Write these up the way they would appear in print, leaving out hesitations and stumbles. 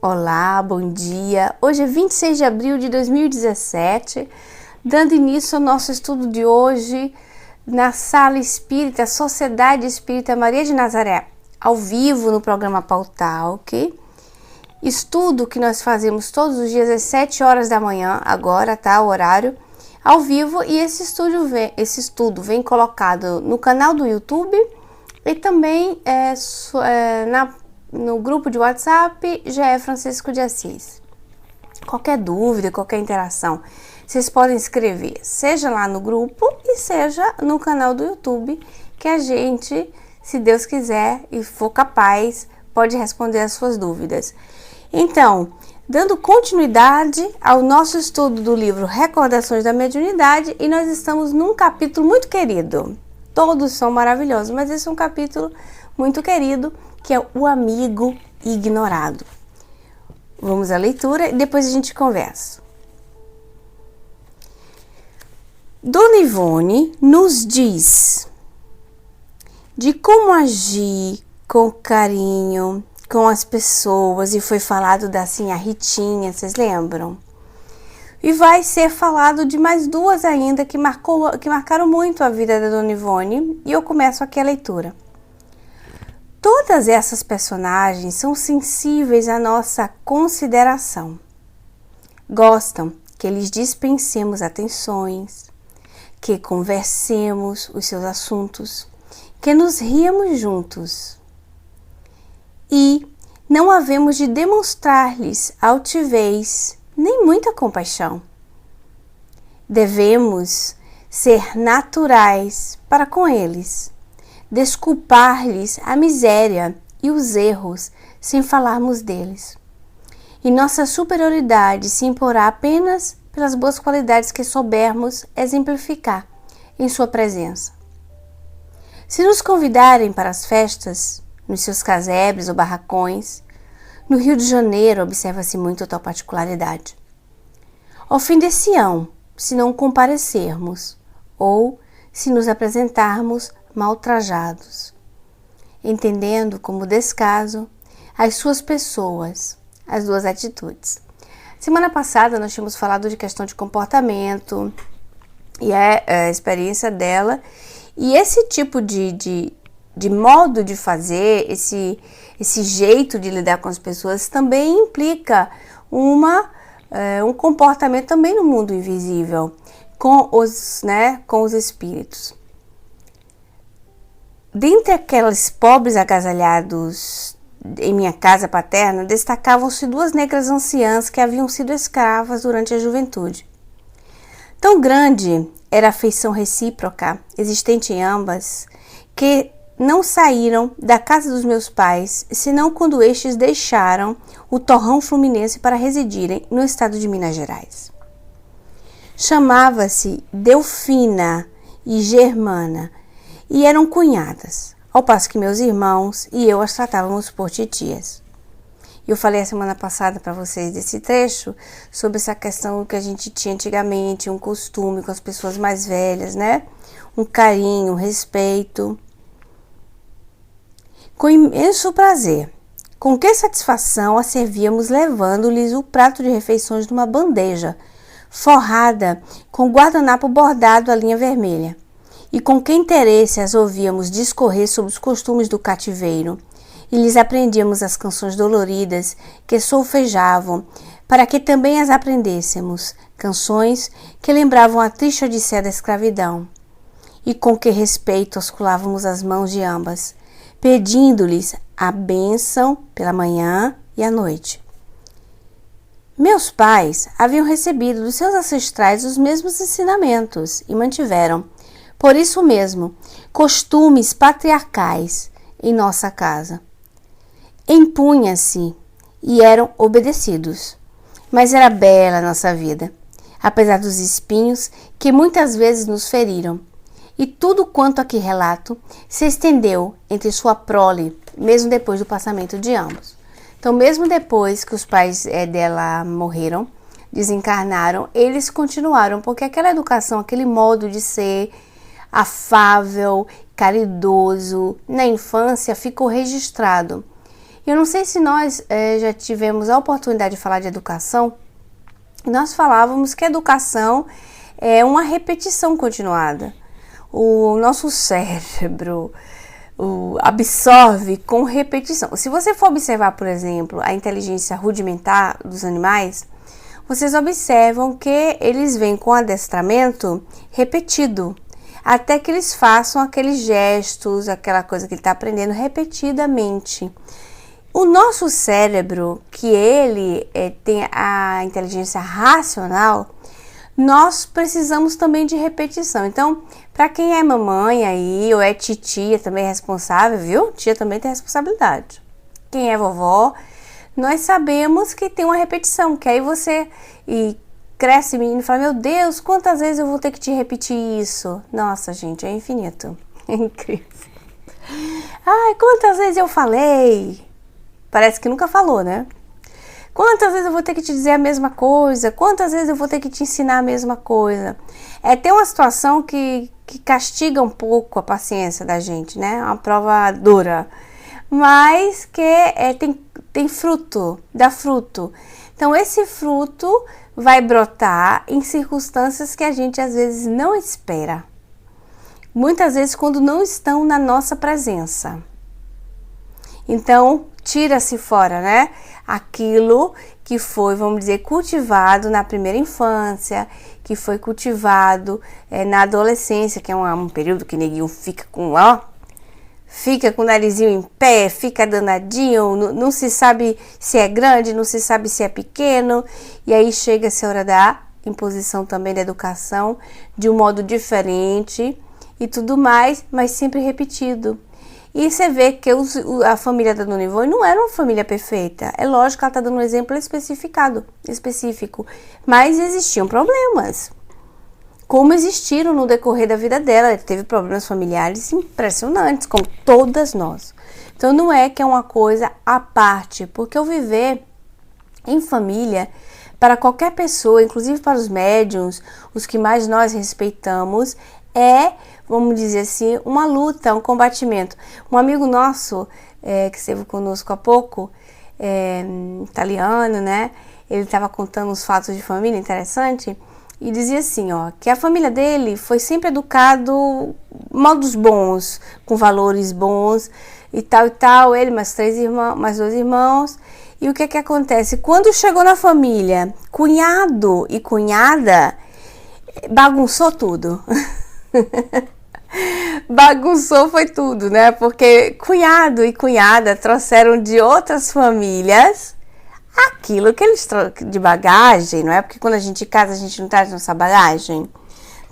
Olá, bom dia! Hoje é 26 de abril de 2017, dando início ao nosso estudo de hoje na Sala Espírita, Sociedade Espírita Maria de Nazaré, ao vivo no programa Pautalk. Estudo que nós fazemos todos os dias às 7 horas da manhã, agora tá o horário, ao vivo, e esse estudo vem colocado no canal do YouTube e também no grupo de WhatsApp GE Francisco de Assis. Qualquer dúvida, qualquer interação, vocês podem escrever, seja lá no grupo e seja no canal do YouTube, que a gente, se Deus quiser e for capaz, pode responder as suas dúvidas. Então, dando continuidade ao nosso estudo do livro Recordações da Mediunidade, e nós estamos num capítulo muito querido. Todos são maravilhosos, mas esse é um capítulo muito querido, que é o amigo ignorado. Vamos à leitura e depois a gente conversa. Dona Ivone nos diz de como agir com carinho com as pessoas, e foi falado da assim, a Ritinha, vocês lembram? E vai ser falado de mais duas ainda que marcaram muito a vida da Dona Ivone, e eu começo aqui a leitura. Todas essas personagens são sensíveis à nossa consideração. Gostam que lhes dispensemos atenções, que conversemos os seus assuntos, que nos riamos juntos. E não havemos de demonstrar-lhes altivez, nem muita compaixão. Devemos ser naturais para com eles, desculpar-lhes a miséria e os erros sem falarmos deles. E nossa superioridade se imporá apenas pelas boas qualidades que soubermos exemplificar em sua presença. Se nos convidarem para as festas, nos seus casebres ou barracões, no Rio de Janeiro observa-se muito tal particularidade. Ofender-se-ão se não comparecermos, ou se nos apresentarmos mal trajados, entendendo como descaso as suas pessoas, as duas atitudes. Semana passada nós tínhamos falado de questão de comportamento e a experiência dela, e esse tipo de modo de fazer, esse jeito de lidar com as pessoas também implica um comportamento também no mundo invisível, com os espíritos. Dentre aqueles pobres agasalhados em minha casa paterna, destacavam-se duas negras anciãs que haviam sido escravas durante a juventude. Tão grande era a afeição recíproca existente em ambas, que não saíram da casa dos meus pais, senão quando estes deixaram o torrão fluminense para residirem no estado de Minas Gerais. Chamava-se Delfina e Germana, e eram cunhadas, ao passo que meus irmãos e eu as tratávamos por titias. Eu falei a semana passada para vocês desse trecho sobre essa questão que a gente tinha antigamente, um costume com as pessoas mais velhas, né? Um carinho, um respeito. Com imenso prazer, com que satisfação a servíamos, levando-lhes o prato de refeições numa bandeja, forrada com guardanapo bordado à linha vermelha, e com que interesse as ouvíamos discorrer sobre os costumes do cativeiro, e lhes aprendíamos as canções doloridas que solfejavam, para que também as aprendêssemos, canções que lembravam a triste odisseia da escravidão, e com que respeito osculávamos as mãos de ambas, pedindo-lhes a bênção pela manhã e à noite. Meus pais haviam recebido dos seus ancestrais os mesmos ensinamentos e mantiveram, por isso mesmo, costumes patriarcais em nossa casa. Impunha-se e eram obedecidos, mas era bela a nossa vida, apesar dos espinhos que muitas vezes nos feriram. E tudo quanto aqui relato se estendeu entre sua prole, mesmo depois do passamento de ambos. Então, mesmo depois que os pais dela morreram, desencarnaram, eles continuaram, porque aquela educação, aquele modo de ser afável, caridoso, na infância ficou registrado. Eu não sei se nós já tivemos a oportunidade de falar de educação. Nós falávamos que a educação é uma repetição continuada. O nosso cérebro absorve com repetição. Se você for observar, por exemplo, a inteligência rudimentar dos animais, vocês observam que eles vêm com adestramento repetido, até que eles façam aqueles gestos, aquela coisa que ele está aprendendo repetidamente. O nosso cérebro, que ele tem a inteligência racional, nós precisamos também de repetição. Então, para quem é mamãe aí, ou é titia também responsável, viu? Tia também tem responsabilidade. Quem é vovó, nós sabemos que tem uma repetição, que aí você cresce menino e fala, meu Deus, quantas vezes eu vou ter que te repetir isso? Nossa, gente, é infinito. É incrível. Ai, quantas vezes eu falei? Parece que nunca falou, né? Quantas vezes eu vou ter que te dizer a mesma coisa? Quantas vezes eu vou ter que te ensinar a mesma coisa? Tem uma situação que castiga um pouco a paciência da gente, né? É uma prova dura. Mas que tem fruto, dá fruto. Então, esse fruto vai brotar em circunstâncias que a gente às vezes não espera. Muitas vezes quando não estão na nossa presença. Então, tira-se fora, né? Aquilo que foi, vamos dizer, cultivado na primeira infância, que foi cultivado na adolescência, que é um período que neguinho fica com o narizinho em pé, fica danadinho, não se sabe se é grande, não se sabe se é pequeno, e aí chega-se a hora da imposição também da educação, de um modo diferente e tudo mais, mas sempre repetido. E você vê que a família da Dona Ivone não era uma família perfeita. É lógico que ela está dando um exemplo específico, mas existiam problemas. Como existiram no decorrer da vida dela, ela teve problemas familiares impressionantes, como todas nós. Então não é que é uma coisa à parte, porque o viver em família, para qualquer pessoa, inclusive para os médiuns, os que mais nós respeitamos, vamos dizer assim, uma luta, um combatimento. Um amigo nosso, que esteve conosco há pouco, italiano, né? Ele estava contando uns fatos de família interessante e dizia assim, que a família dele foi sempre educado modos bons, com valores bons e tal, ele mais dois irmãos. E o que acontece? Quando chegou na família, cunhado e cunhada, bagunçou tudo. Bagunçou foi tudo, né? Porque cunhado e cunhada trouxeram de outras famílias aquilo que eles trocam de bagagem, não é? Porque quando a gente casa, a gente não traz nossa bagagem.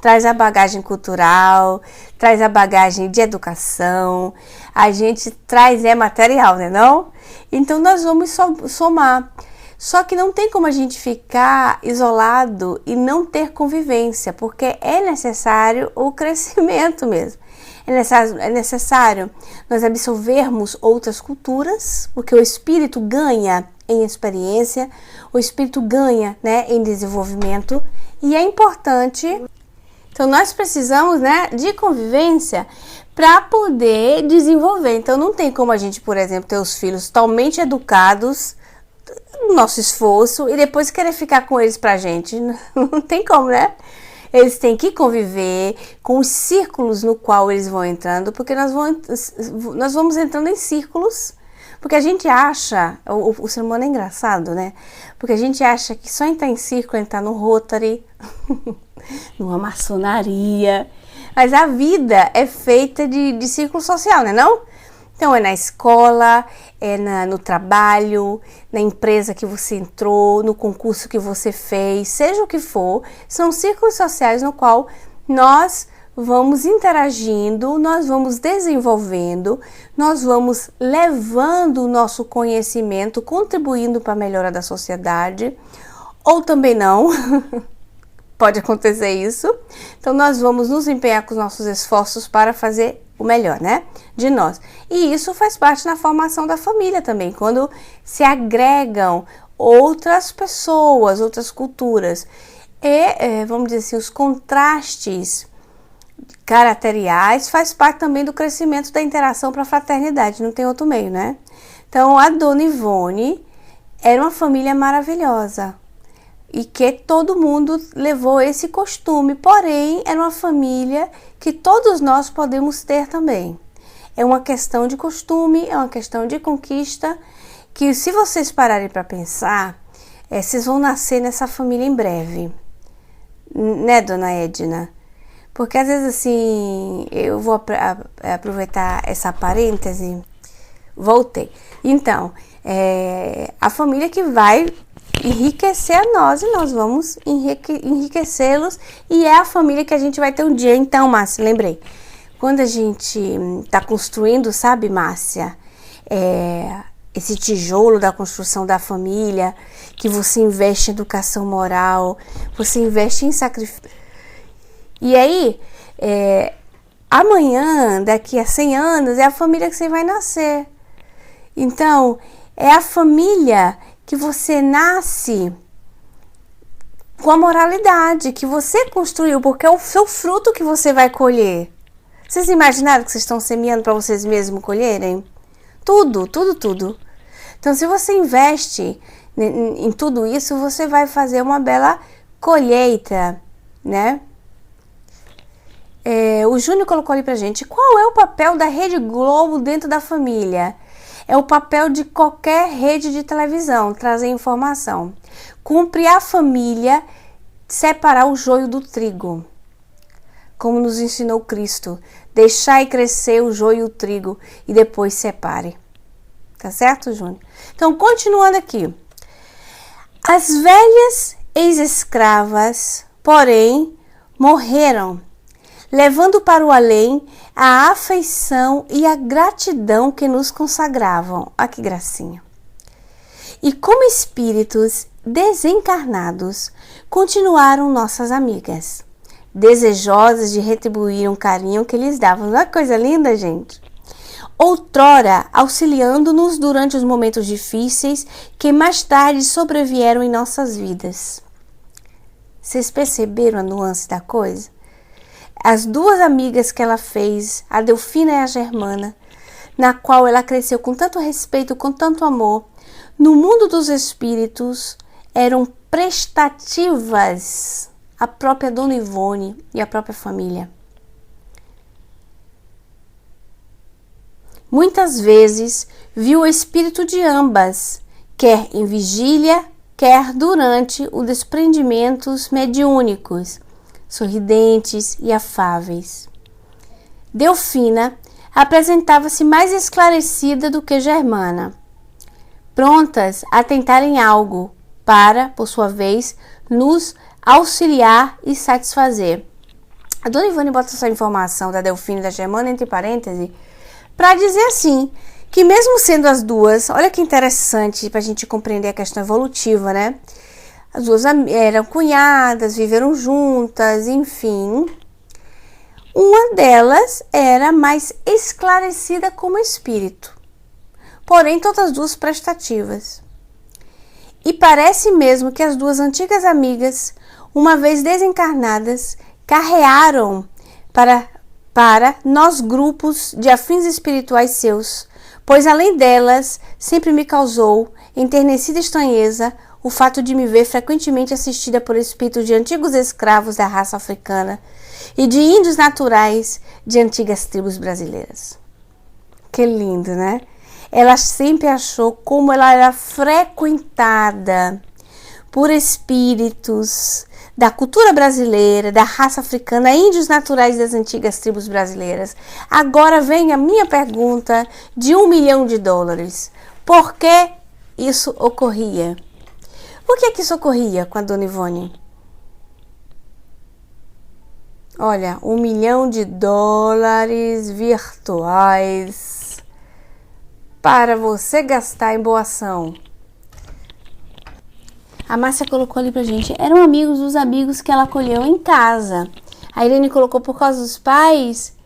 Traz a bagagem cultural, traz a bagagem de educação, a gente traz material, né não? Então nós vamos somar. Só que não tem como a gente ficar isolado e não ter convivência, porque é necessário o crescimento mesmo. É necessário nós absorvermos outras culturas, porque o espírito ganha em experiência, o espírito ganha, né, em desenvolvimento, e é importante. Então nós precisamos, né, de convivência para poder desenvolver. Então não tem como a gente, por exemplo, ter os filhos totalmente educados no nosso esforço e depois querer ficar com eles pra gente. Não tem como, né? Eles têm que conviver com os círculos no qual eles vão entrando, porque nós vamos entrando em círculos, porque a gente acha, o ser humano é engraçado, né? Porque a gente acha que só entrar em círculo é entrar no Rotary, numa maçonaria, mas a vida é feita de círculo social, né não? Então é na escola, no trabalho, na empresa que você entrou, no concurso que você fez, seja o que for, são círculos sociais no qual nós vamos interagindo, nós vamos desenvolvendo, nós vamos levando o nosso conhecimento, contribuindo para a melhora da sociedade, ou também não, pode acontecer isso. Então nós vamos nos empenhar com os nossos esforços para fazer o melhor, né, de nós. E isso faz parte na formação da família também, quando se agregam outras pessoas, outras culturas. E, vamos dizer assim, os contrastes caracteriais faz parte também do crescimento da interação para a fraternidade, não tem outro meio, né? Então, a Dona Ivone era uma família maravilhosa e que todo mundo levou esse costume, porém, era uma família que todos nós podemos ter também. É uma questão de costume, é uma questão de conquista, que se vocês pararem para pensar, vocês vão nascer nessa família em breve, né, Dona Edna? Porque às vezes assim, eu vou aproveitar essa parêntese, voltei. Então, a família que vai enriquecer a nós e nós vamos enriquecê-los, e é a família que a gente vai ter um dia. Então, Márcia, lembrei, quando a gente está construindo, sabe, Márcia, esse tijolo da construção da família, que você investe em educação moral, você investe em sacrifício. E aí, amanhã, daqui a 100 anos, é a família que você vai nascer. Então, é a família que você nasce com a moralidade que você construiu, porque é o seu fruto que você vai colher. Vocês imaginaram que vocês estão semeando para vocês mesmos colherem? Tudo, tudo, tudo. Então, se você investe em tudo isso, você vai fazer uma bela colheita, né? O Júnior colocou ali pra gente, qual é o papel da Rede Globo dentro da família? É o papel de qualquer rede de televisão, trazer informação. Cumpre a família separar o joio do trigo, como nos ensinou Cristo. Deixai crescer o joio e o trigo e depois separe. Tá certo, Júnior? Então, continuando aqui. As velhas ex-escravas, porém, morreram, levando para o além a afeição e a gratidão que nos consagravam. Ah, que gracinha! E como espíritos desencarnados, continuaram nossas amigas, desejosas de retribuir um carinho que lhes davam. Olha que coisa linda, gente! Outrora, auxiliando-nos durante os momentos difíceis que mais tarde sobrevieram em nossas vidas. Vocês perceberam a nuance da coisa? As duas amigas que ela fez, a Delfina e a Germana, na qual ela cresceu com tanto respeito, com tanto amor, no mundo dos espíritos, eram prestativas à própria Dona Ivone e à própria família. Muitas vezes viu o espírito de ambas, quer em vigília, quer durante os desprendimentos mediúnicos, sorridentes e afáveis. Delfina apresentava-se mais esclarecida do que Germana, prontas a tentarem algo para, por sua vez, nos auxiliar e satisfazer. A Dona Ivone bota essa informação da Delfina e da Germana entre parênteses para dizer assim, que mesmo sendo as duas, olha que interessante para a gente compreender a questão evolutiva, né? As duas eram cunhadas, viveram juntas, enfim. Uma delas era mais esclarecida como espírito, porém todas as duas prestativas. E parece mesmo que as duas antigas amigas, uma vez desencarnadas, carrearam para nós grupos de afins espirituais seus, pois além delas, sempre me causou enternecida estranheza o fato de me ver frequentemente assistida por espíritos de antigos escravos da raça africana e de índios naturais de antigas tribos brasileiras. Que lindo, né? Ela sempre achou como ela era frequentada por espíritos da cultura brasileira, da raça africana, índios naturais das antigas tribos brasileiras. Agora vem a minha pergunta de $1 milhão. Por que isso ocorria? Por que isso ocorria com a Dona Ivone? Olha, $1 milhão virtuais para você gastar em boa ação. A Márcia colocou ali pra gente, eram amigos dos amigos que ela acolheu em casa. A Irene colocou por causa dos pais.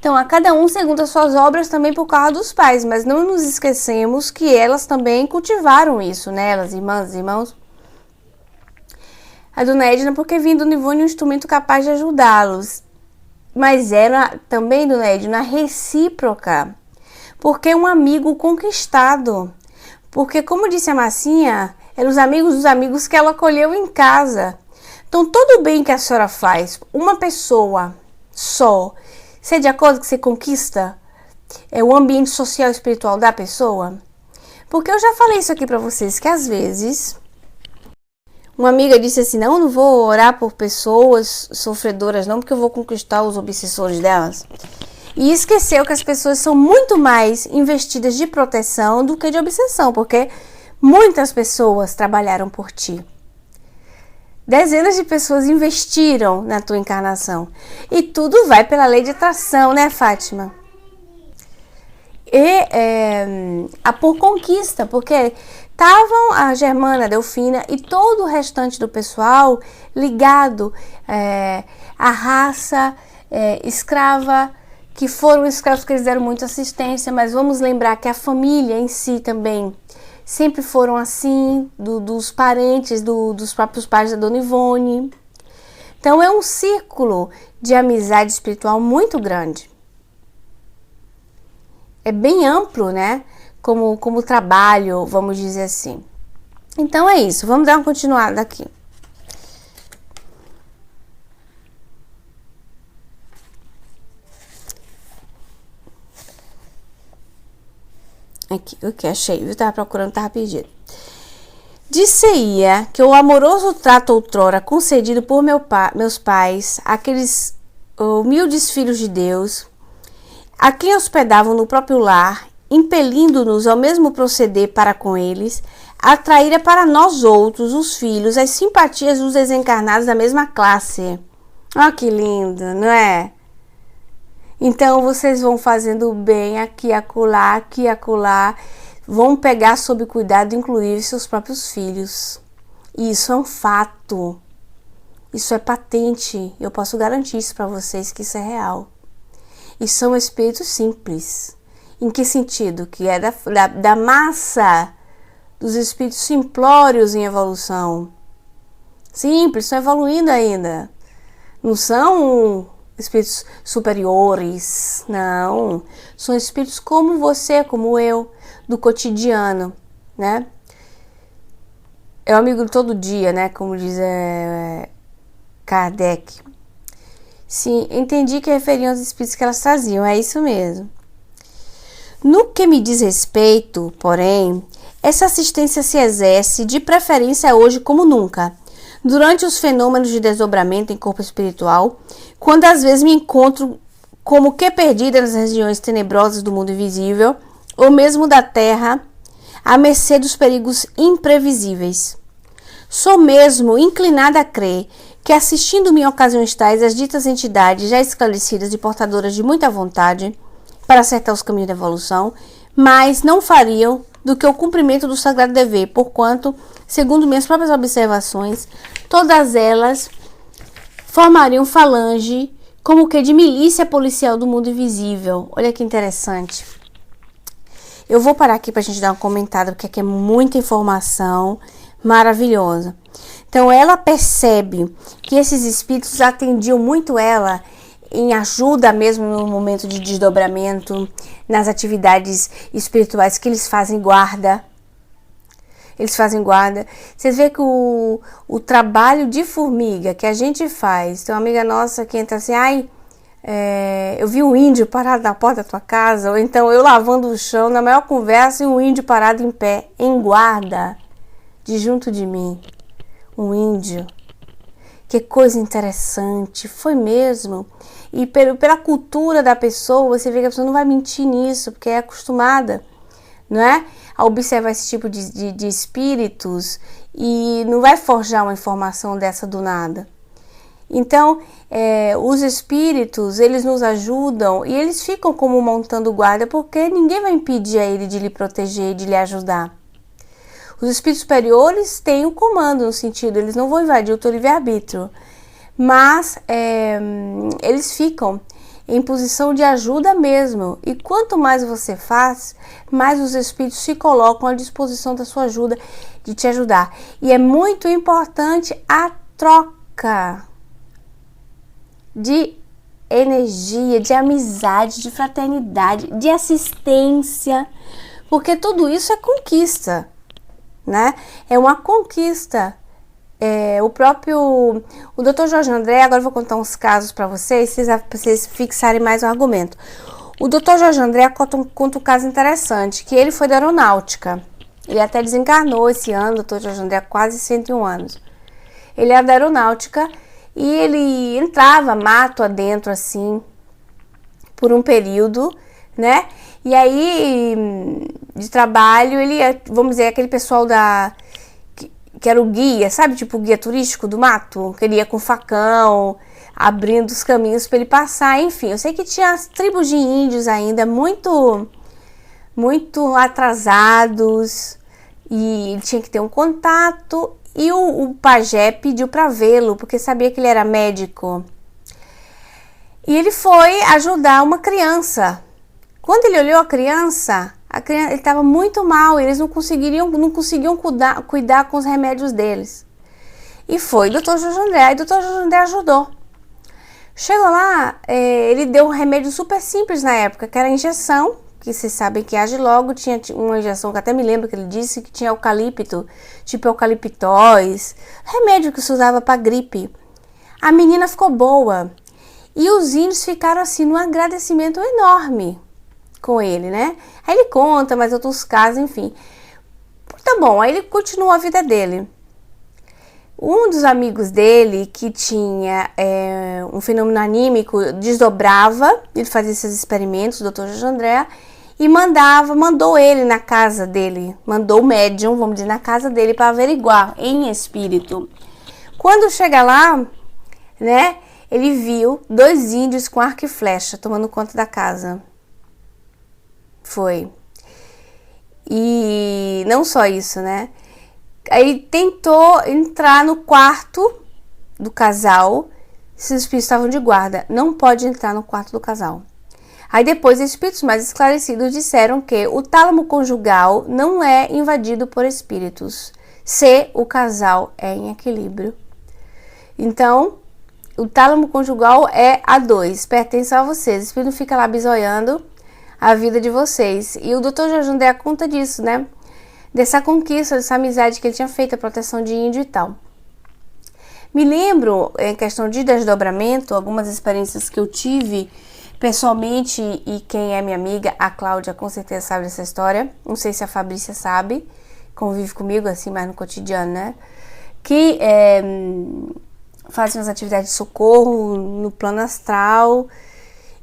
Então, a cada um segundo as suas obras também por causa dos pais, mas não nos esquecemos que elas também cultivaram isso, né? Elas, irmãs e irmãos. A Dona Edna, porque vindo do Ivone um instrumento capaz de ajudá-los. Mas era também, Dona Edna, recíproca. porque é um amigo conquistado. Porque, como disse a Marcinha, eram os amigos dos amigos que ela acolheu em casa. Então, todo o bem que a senhora faz, uma pessoa só, você é de acordo que você conquista o ambiente social e espiritual da pessoa? Porque eu já falei isso aqui pra vocês, que às vezes uma amiga disse assim, não vou orar por pessoas sofredoras não, porque eu vou conquistar os obsessores delas. E esqueceu que as pessoas são muito mais investidas de proteção do que de obsessão, porque muitas pessoas trabalharam por ti. Dezenas de pessoas investiram na tua encarnação. E tudo vai pela lei de atração, né, Fátima? E por conquista, porque estavam a Germana, a Delfina e todo o restante do pessoal ligado à raça escrava, que foram escravos que eles deram muita assistência, mas vamos lembrar que a família em si também sempre foram assim, dos parentes, dos próprios pais da Dona Ivone. Então é um círculo de amizade espiritual muito grande. É bem amplo, né? Como trabalho, vamos dizer assim. Então é isso, vamos dar uma continuada aqui. Aqui, o que achei, eu tava procurando, tava pedindo. Disse-ia que o amoroso trato outrora concedido por meus pais, aqueles humildes filhos de Deus, a quem hospedavam no próprio lar, impelindo-nos ao mesmo proceder para com eles, atraíra para nós outros, os filhos, as simpatias dos desencarnados da mesma classe. Olha que lindo, não é? Então, vocês vão fazendo bem aqui, acolá, vão pegar sob cuidado, inclusive, seus próprios filhos. E isso é um fato. Isso é patente. Eu posso garantir isso para vocês, que isso é real. E são espíritos simples. Em que sentido? Que é da massa dos espíritos simplórios em evolução. Simples, estão evoluindo ainda. Não são espíritos superiores, não. São espíritos como você, como eu, do cotidiano, né? É o amigo de todo dia, né? Como diz Kardec. Sim, entendi que referiam aos espíritos que elas traziam, é isso mesmo. No que me diz respeito, porém, essa assistência se exerce de preferência hoje como nunca, durante os fenômenos de desdobramento em corpo espiritual, quando às vezes me encontro como que perdida nas regiões tenebrosas do mundo invisível, ou mesmo da terra, à mercê dos perigos imprevisíveis. Sou mesmo inclinada a crer que, assistindo-me em ocasiões tais, as ditas entidades já esclarecidas e portadoras de muita vontade para acertar os caminhos da evolução, mas não fariam do que o cumprimento do sagrado dever, porquanto, segundo minhas próprias observações, todas elas formariam falange como que de milícia policial do mundo invisível. Olha que interessante. Eu vou parar aqui para a gente dar uma comentada, porque aqui é muita informação maravilhosa. Então, ela percebe que esses espíritos atendiam muito ela em ajuda mesmo no momento de desdobramento, nas atividades espirituais que eles fazem guarda. Eles fazem guarda. Vocês veem que o trabalho de formiga que a gente faz, tem uma amiga nossa que entra assim, eu vi um índio parado na porta da tua casa, ou então eu lavando o chão, na maior conversa, e um índio parado em pé, em guarda, de junto de mim. Um índio. Que coisa interessante, foi mesmo. E pela cultura da pessoa, você vê que a pessoa não vai mentir nisso, porque é acostumada, não é? A observar esse tipo de espíritos e não vai forjar uma informação dessa do nada. Então, os espíritos, eles nos ajudam e eles ficam como montando guarda, porque ninguém vai impedir a ele de lhe proteger, de lhe ajudar. Os espíritos superiores têm o comando, no sentido, eles não vão invadir o teu livre-arbítrio, mas eles ficam em posição de ajuda mesmo. E quanto mais você faz, mais os espíritos se colocam à disposição da sua ajuda, de te ajudar. E é muito importante a troca de energia de amizade, de fraternidade, de assistência, porque tudo isso é conquista, né? É uma conquista. O Dr. Jorge André, agora eu vou contar uns casos para vocês fixarem mais o argumento. O Dr. Jorge André conta um caso interessante, que ele foi da aeronáutica. Ele até desencarnou esse ano, o Dr. Jorge André, quase 101 anos. Ele era da aeronáutica e ele entrava mato adentro, assim, por um período, né? E aí, de trabalho, ele, vamos dizer, aquele pessoal que era o guia, sabe? Tipo o guia turístico do mato, que ele ia com facão, abrindo os caminhos para ele passar, enfim. Eu sei que tinha as tribos de índios ainda muito atrasados e ele tinha que ter um contato e o pajé pediu para vê-lo, porque sabia que ele era médico. E ele foi ajudar uma criança. Quando ele olhou a criança ele estava muito mal, eles não conseguiam cuidar com os remédios deles. E foi o Dr. Jorge André, e o Dr. Jorge André ajudou. Chegou lá, ele deu um remédio super simples na época, que era injeção, que vocês sabem que age logo. Tinha uma injeção que até me lembro que ele disse que tinha eucalipto, tipo eucaliptóis, remédio que se usava para gripe. A menina ficou boa. E os índios ficaram assim num agradecimento enorme com ele, né? Aí ele conta mais outros casos, enfim. Tá bom, aí ele continuou a vida dele. Um dos amigos dele, que tinha um fenômeno anímico, desdobrava, ele fazia esses experimentos, o Dr. Jorge André, e mandou ele na casa dele, mandou o médium, vamos dizer, na casa dele para averiguar em espírito. Quando chega lá, né, ele viu 2 índios com arco e flecha tomando conta da casa. Foi. E não só isso, né? Aí tentou entrar no quarto do casal. Esses espíritos estavam de guarda. Não pode entrar no quarto do casal. Aí depois, espíritos mais esclarecidos disseram que o tálamo conjugal não é invadido por espíritos, se o casal é em equilíbrio. Então, o tálamo conjugal é a 2, pertence a vocês. O espírito não fica lá bisoiando a vida de vocês. E o Dr. Jorge André conta disso, né? Dessa conquista, dessa amizade que ele tinha feito, a proteção de índio e tal. Me lembro, em questão de desdobramento, algumas experiências que eu tive pessoalmente, e quem é minha amiga, a Cláudia, com certeza sabe dessa história. Não sei se a Fabrícia sabe, convive comigo assim mais no cotidiano, né? Que fazem as atividades de socorro no plano astral.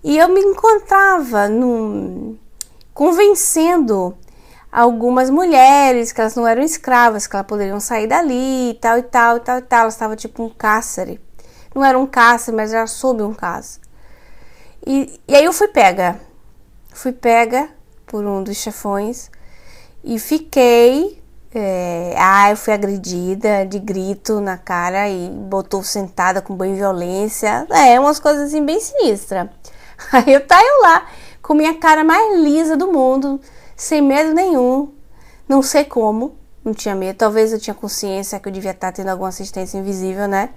E eu me encontrava convencendo algumas mulheres que elas não eram escravas, que elas poderiam sair dali e tal, e tal, e tal, e tal. Elas estavam tipo um cárcere. Não era um cárcere, mas era sob um cárcere. E aí eu fui pega. Fui pega por um dos chefões e fiquei... eu fui agredida de grito na cara e botou sentada com banho de violência. Umas coisas assim bem sinistras. Aí eu lá, com minha cara mais lisa do mundo, sem medo nenhum, não sei como, não tinha medo, talvez eu tinha consciência que eu devia estar tendo alguma assistência invisível, né?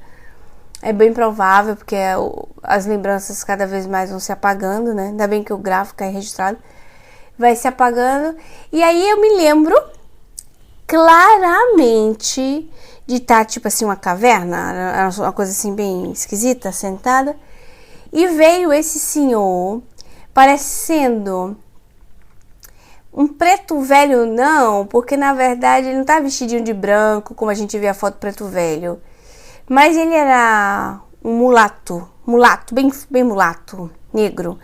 É bem provável, porque as lembranças cada vez mais vão se apagando, né? Ainda bem que o gráfico é registrado, vai se apagando. E aí eu me lembro claramente de estar, tipo assim, uma caverna, era uma coisa assim bem esquisita, sentada. E veio esse senhor, parecendo um preto velho, não, porque na verdade ele não tá vestidinho de branco, como a gente vê a foto preto velho. Mas ele era um mulato, bem mulato, negro.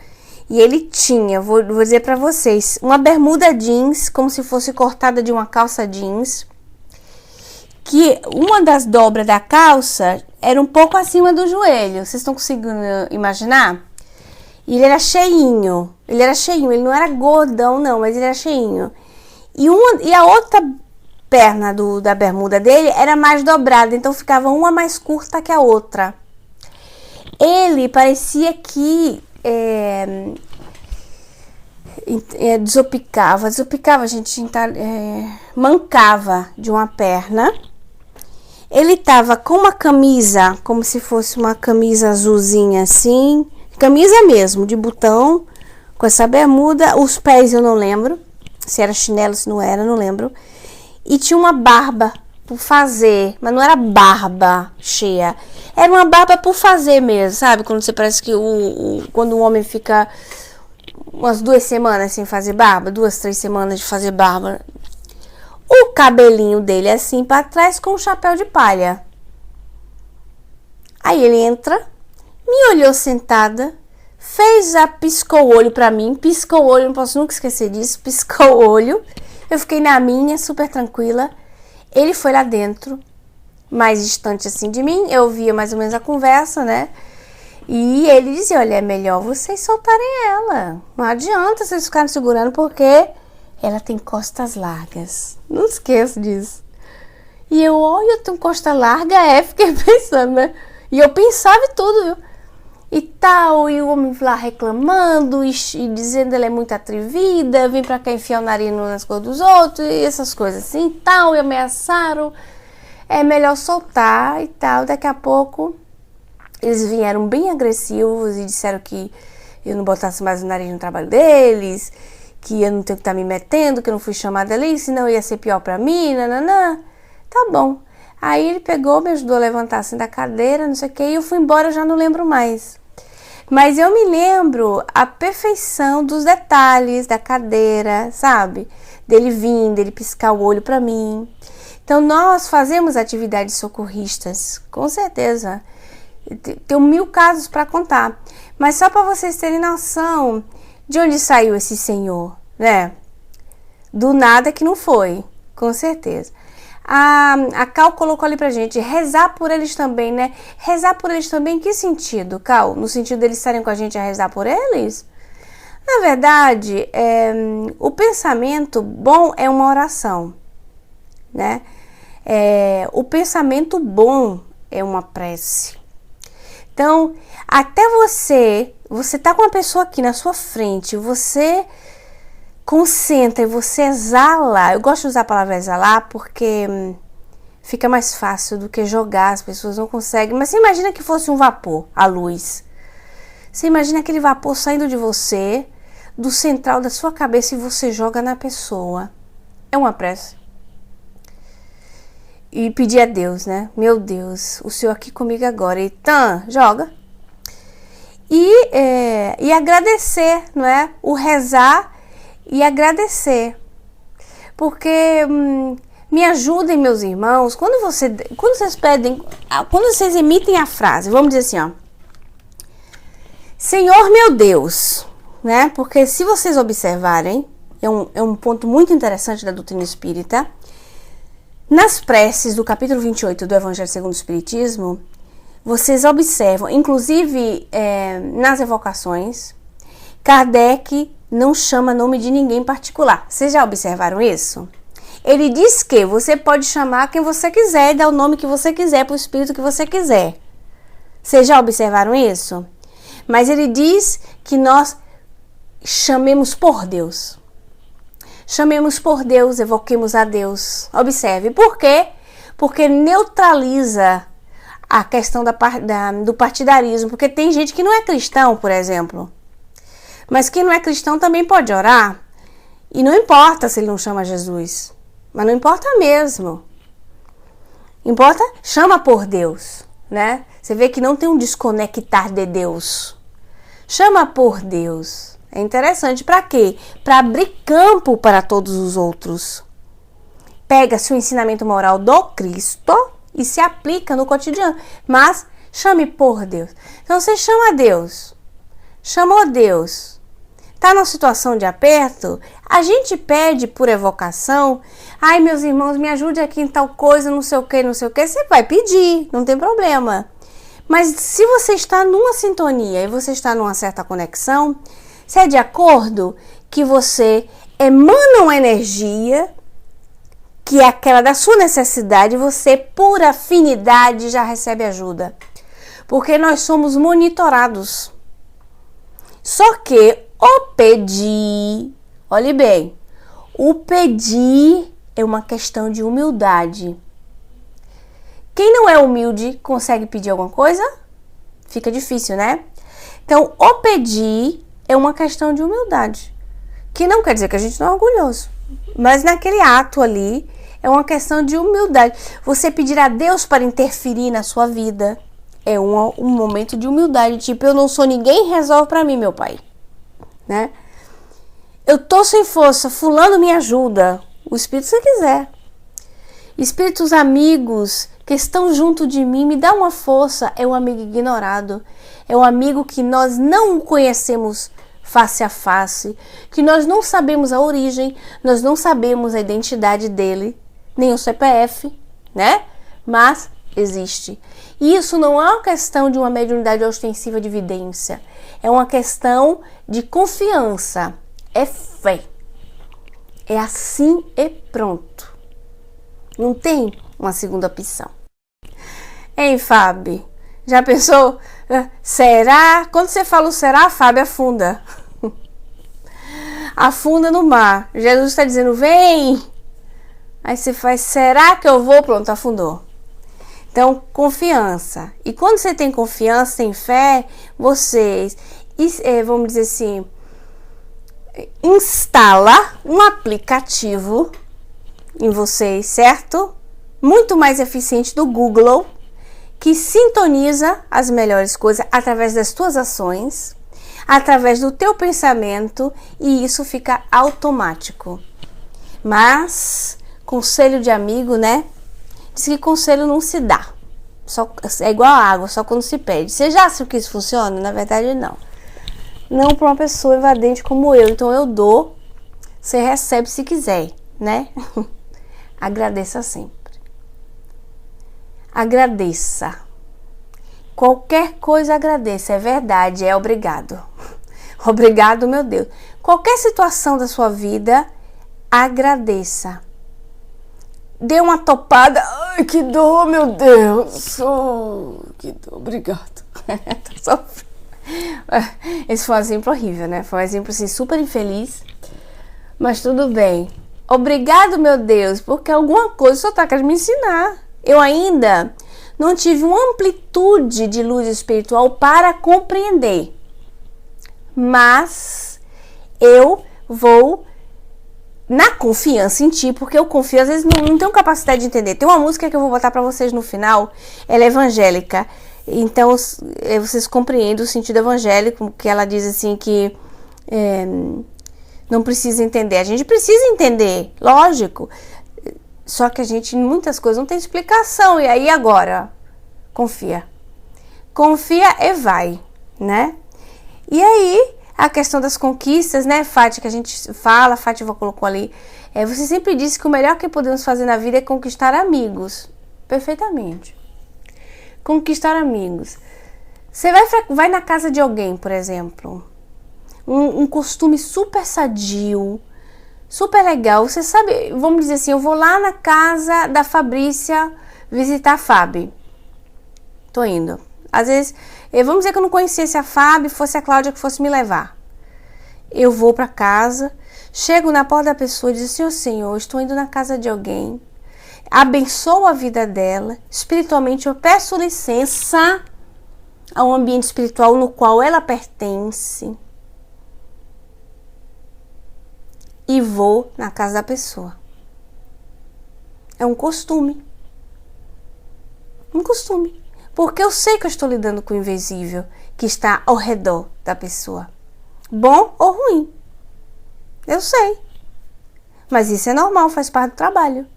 E ele tinha, vou dizer pra vocês, uma bermuda jeans, como se fosse cortada de uma calça jeans. Que uma das dobras da calça era um pouco acima do joelho. Vocês estão conseguindo imaginar? E ele era cheinho. Ele não era gordão, não, mas ele era cheinho. E a outra perna da bermuda dele era mais dobrada, então ficava uma mais curta que a outra. Ele parecia que desopicava, gente, mancava de uma perna. Ele tava com uma camisa, como se fosse uma camisa azulzinha assim, camisa mesmo, de botão, com essa bermuda, os pés eu não lembro, se era chinelo, se não era, não lembro. E tinha uma barba por fazer, mas não era barba cheia, era uma barba por fazer mesmo, sabe? Quando você parece que quando o homem fica umas 2 semanas sem fazer barba, 2, 3 semanas de fazer barba. O cabelinho dele assim pra trás com um chapéu de palha. Aí ele entra, me olhou sentada, piscou o olho pra mim, piscou o olho, não posso nunca esquecer disso, piscou o olho. Eu fiquei na minha, super tranquila. Ele foi lá dentro, mais distante assim de mim, eu via mais ou menos a conversa, né? E ele dizia, olha, é melhor vocês soltarem ela. Não adianta vocês ficarem segurando porque ela tem costas largas. Não esqueço disso. E eu, olha, eu tenho costa larga, fiquei pensando, né? E eu pensava em tudo, viu? E tal, e o homem lá reclamando e dizendo que ela é muito atrevida, vem pra cá enfiar o nariz nas coisas dos outros, e essas coisas assim, tal, e ameaçaram. É melhor soltar e tal. Daqui a pouco, eles vieram bem agressivos e disseram que eu não botasse mais o nariz no trabalho deles, que eu não tenho que estar me metendo, que eu não fui chamada ali, senão ia ser pior pra mim, nananã. Tá bom. Aí ele pegou, me ajudou a levantar assim da cadeira, não sei o que, e eu fui embora, eu já não lembro mais. Mas eu me lembro a perfeição dos detalhes da cadeira, sabe? Dele vir, dele piscar o olho pra mim. Então nós fazemos atividades socorristas, com certeza. Tenho 1000 casos para contar. Mas só para vocês terem noção de onde saiu esse senhor, né? Do nada que não foi, com certeza. A Cal colocou ali pra gente, rezar por eles também, né? Rezar por eles também, em que sentido, Cal? No sentido deles estarem com a gente a rezar por eles? Na verdade, o pensamento bom é uma oração, né? O pensamento bom é uma prece. Então, até você tá com uma pessoa aqui na sua frente, você concentra e você exala. Eu gosto de usar a palavra exalar porque fica mais fácil do que jogar, as pessoas não conseguem. Mas você imagina que fosse um vapor, a luz. Você imagina aquele vapor saindo de você, do central da sua cabeça, e você joga na pessoa. É uma prece. E pedir a Deus, né? Meu Deus, o Senhor aqui comigo agora. E joga. E agradecer, não é? O rezar e agradecer. Porque me ajudem, meus irmãos, quando vocês pedem, quando vocês emitem a frase, vamos dizer assim, ó, Senhor meu Deus, né? Porque se vocês observarem, é um ponto muito interessante da doutrina espírita. Nas preces do capítulo 28 do Evangelho segundo o Espiritismo, vocês observam, inclusive nas evocações, Kardec não chama nome de ninguém em particular. Vocês já observaram isso? Ele diz que você pode chamar quem você quiser e dar o nome que você quiser para o espírito que você quiser. Vocês já observaram isso? Mas ele diz que nós chamemos por Deus. Chamemos por Deus, evoquemos a Deus. Observe. Por quê? Porque neutraliza a questão do partidarismo. Porque tem gente que não é cristão, por exemplo. Mas quem não é cristão também pode orar. E não importa se ele não chama Jesus. Mas não importa mesmo. Importa, chama por Deus, né? Você vê que não tem um desconectar de Deus. Chama por Deus. É interessante. Para quê? Para abrir campo para todos os outros. Pega-se o ensinamento moral do Cristo e se aplica no cotidiano. Mas chame por Deus. Então você chama a Deus. Chamou Deus. Está numa situação de aperto? A gente pede por evocação. Ai, meus irmãos, me ajude aqui em tal coisa, não sei o que, não sei o que. Você vai pedir, não tem problema. Mas se você está numa sintonia e você está numa certa conexão, se é de acordo que você emana uma energia que é aquela da sua necessidade, você, por afinidade, já recebe ajuda. Porque nós somos monitorados. Só que o pedir, olhe bem, o pedir é uma questão de humildade. Quem não é humilde consegue pedir alguma coisa? Fica difícil, né? Então, o pedir é uma questão de humildade, que não quer dizer que a gente não é orgulhoso, mas naquele ato ali é uma questão de humildade. Você pedir a Deus para interferir na sua vida é um momento de humildade, tipo, eu não sou ninguém, resolve para mim, meu pai, né? Eu tô sem força, fulano me ajuda, o Espírito se quiser. Espíritos amigos que estão junto de mim, me dá uma força, é um amigo ignorado, é um amigo que nós não conhecemos face a face, que nós não sabemos a origem, nós não sabemos a identidade dele, nem o CPF, né? Mas existe. E isso não é uma questão de uma mediunidade ostensiva de evidência, é uma questão de confiança, é fé. É assim e pronto. Não tem uma segunda opção. Hein, Fábio? Já pensou? Será? Quando você fala o será, Fábio, afunda. Afunda no mar. Jesus está dizendo, vem. Aí você faz, será que eu vou? Pronto, afundou. Então, confiança. E quando você tem confiança, tem fé, vocês, vamos dizer assim, instala um aplicativo em vocês, certo? Muito mais eficiente do Google, que sintoniza as melhores coisas através das tuas ações, através do teu pensamento, e isso fica automático. Mas conselho de amigo, né? Diz que conselho não se dá. É igual a água, só quando se pede. Você já sabe que isso funciona? Na verdade, não. Não para uma pessoa invadente como eu. Então, eu dou, você recebe se quiser, né? Agradeça sempre. Agradeça. Qualquer coisa agradeça. É verdade, é obrigado. Obrigado, meu Deus. Qualquer situação da sua vida, agradeça. Dê uma topada. Ai, que dor, meu Deus. Oh, que dor, obrigado. Esse foi um exemplo horrível, né? Foi um exemplo assim, super infeliz. Mas tudo bem. Obrigado, meu Deus, porque alguma coisa o Senhor está querendo me ensinar. Eu ainda não tive uma amplitude de luz espiritual para compreender. Mas eu vou na confiança em ti, porque eu confio, às vezes não tenho capacidade de entender. Tem uma música que eu vou botar para vocês no final, ela é evangélica, então vocês compreendem o sentido evangélico, que ela diz assim que não precisa entender. A gente precisa entender, lógico, só que a gente, muitas coisas não tem explicação, e aí agora, confia e vai, né? E aí, a questão das conquistas, né, Fátima, que a gente fala, Fátima colocou ali, você sempre disse que o melhor que podemos fazer na vida é conquistar amigos. Perfeitamente. Conquistar amigos. Você vai na casa de alguém, por exemplo, um costume super sadio, super legal. Você sabe, vamos dizer assim, eu vou lá na casa da Fabrícia visitar a Fábio. Tô indo. Às vezes, vamos dizer que eu não conhecesse a Fábio, fosse a Cláudia que fosse me levar. Eu vou para casa, chego na porta da pessoa e digo assim, Senhor, estou indo na casa de alguém, abençoo a vida dela, espiritualmente eu peço licença ao ambiente espiritual no qual ela pertence e vou na casa da pessoa. É um costume. Um costume. Porque eu sei que eu estou lidando com o invisível que está ao redor da pessoa. Bom ou ruim. Eu sei. Mas isso é normal, faz parte do trabalho.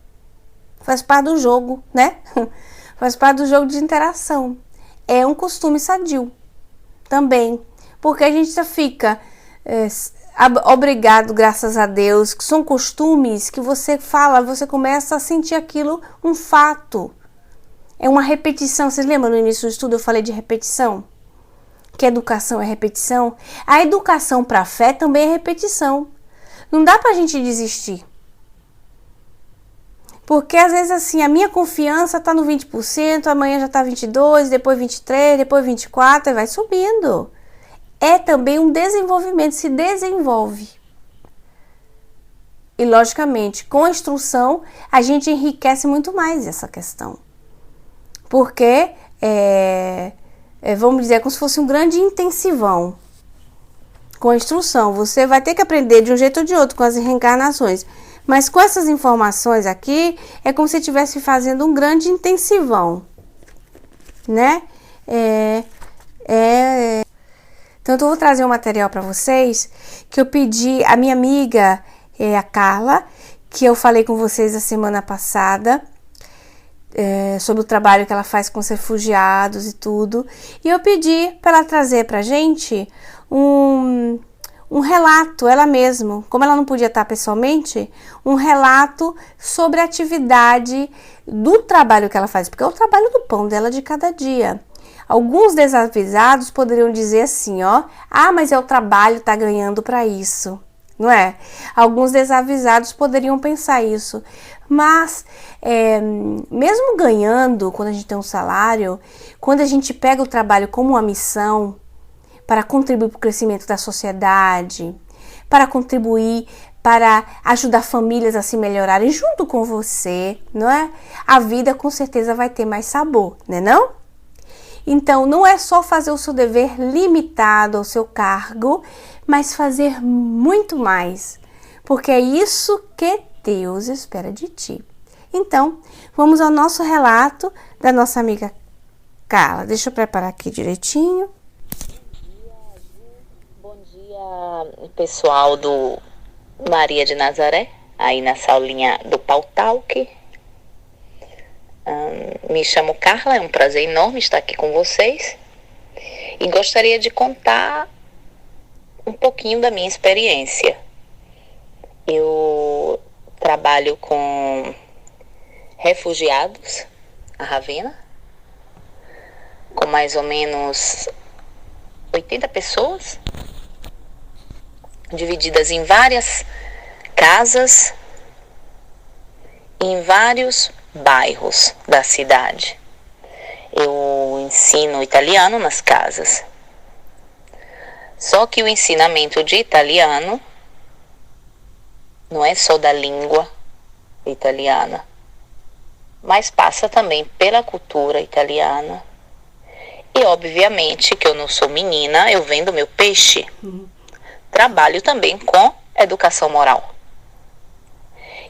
Faz parte do jogo, né? Faz parte do jogo de interação. É um costume sadio. Também. Porque a gente já fica obrigado, graças a Deus, que são costumes que você fala, você começa a sentir aquilo um fato. É uma repetição. Vocês lembram no início do estudo eu falei de repetição? Que educação é repetição? A educação para a fé também é repetição. Não dá pra gente desistir. Porque às vezes assim, a minha confiança tá no 20%, amanhã já tá 22%, depois 23%, depois 24%, e vai subindo. É também um desenvolvimento, se desenvolve. E logicamente, com a instrução, a gente enriquece muito mais essa questão. Porque vamos dizer, como se fosse um grande intensivão com instrução. Você vai ter que aprender de um jeito ou de outro com as reencarnações. Mas com essas informações aqui, é como se estivesse fazendo um grande intensivão, né? Então, eu vou trazer um material para vocês que eu pedi a minha amiga, a Carla, que eu falei com vocês a semana passada, sobre o trabalho que ela faz com os refugiados e tudo. E eu pedi para ela trazer pra gente um relato, ela mesma, como ela não podia estar pessoalmente, um relato sobre a atividade do trabalho que ela faz, porque é o trabalho do pão dela de cada dia. Alguns desavisados poderiam dizer assim, mas é o trabalho, tá ganhando para isso, não é? Alguns desavisados poderiam pensar isso, mas mesmo ganhando, quando a gente tem um salário, quando a gente pega o trabalho como uma missão, para contribuir para o crescimento da sociedade, para contribuir para ajudar famílias a se melhorarem junto com você, não é? A vida com certeza vai ter mais sabor, né não? Então, não é só fazer o seu dever limitado ao seu cargo, mas fazer muito mais, porque é isso que Deus espera de ti. Então, vamos ao nosso relato da nossa amiga Carla. Deixa eu preparar aqui direitinho. Pessoal do Maria de Nazaré, aí na saulinha do Pautalk. Me chamo Carla, é um prazer enorme estar aqui com vocês e gostaria de contar um pouquinho da minha experiência. Eu trabalho com refugiados, a Ravena, com mais ou menos 80 pessoas, divididas em várias casas, em vários bairros da cidade. Eu ensino italiano nas casas. Só que o ensinamento de italiano não é só da língua italiana, mas passa também pela cultura italiana. E obviamente que eu não sou menina, eu vendo meu peixe. Trabalho também com educação moral.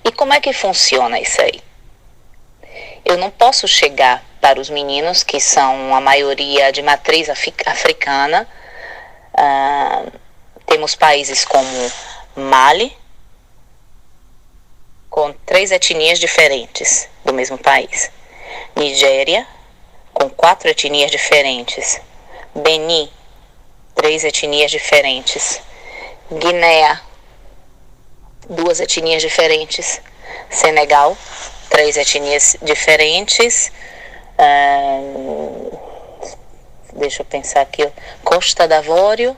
E como é que funciona isso aí? Eu não posso chegar para os meninos, que são a maioria de matriz africana. Temos países como Mali, com 3 etnias diferentes do mesmo país. Nigéria, com 4 etnias diferentes. Benin, 3 etnias diferentes. Guiné, 2 etnias diferentes. Senegal, 3 etnias diferentes. Deixa eu pensar aqui. Costa d'Avorio.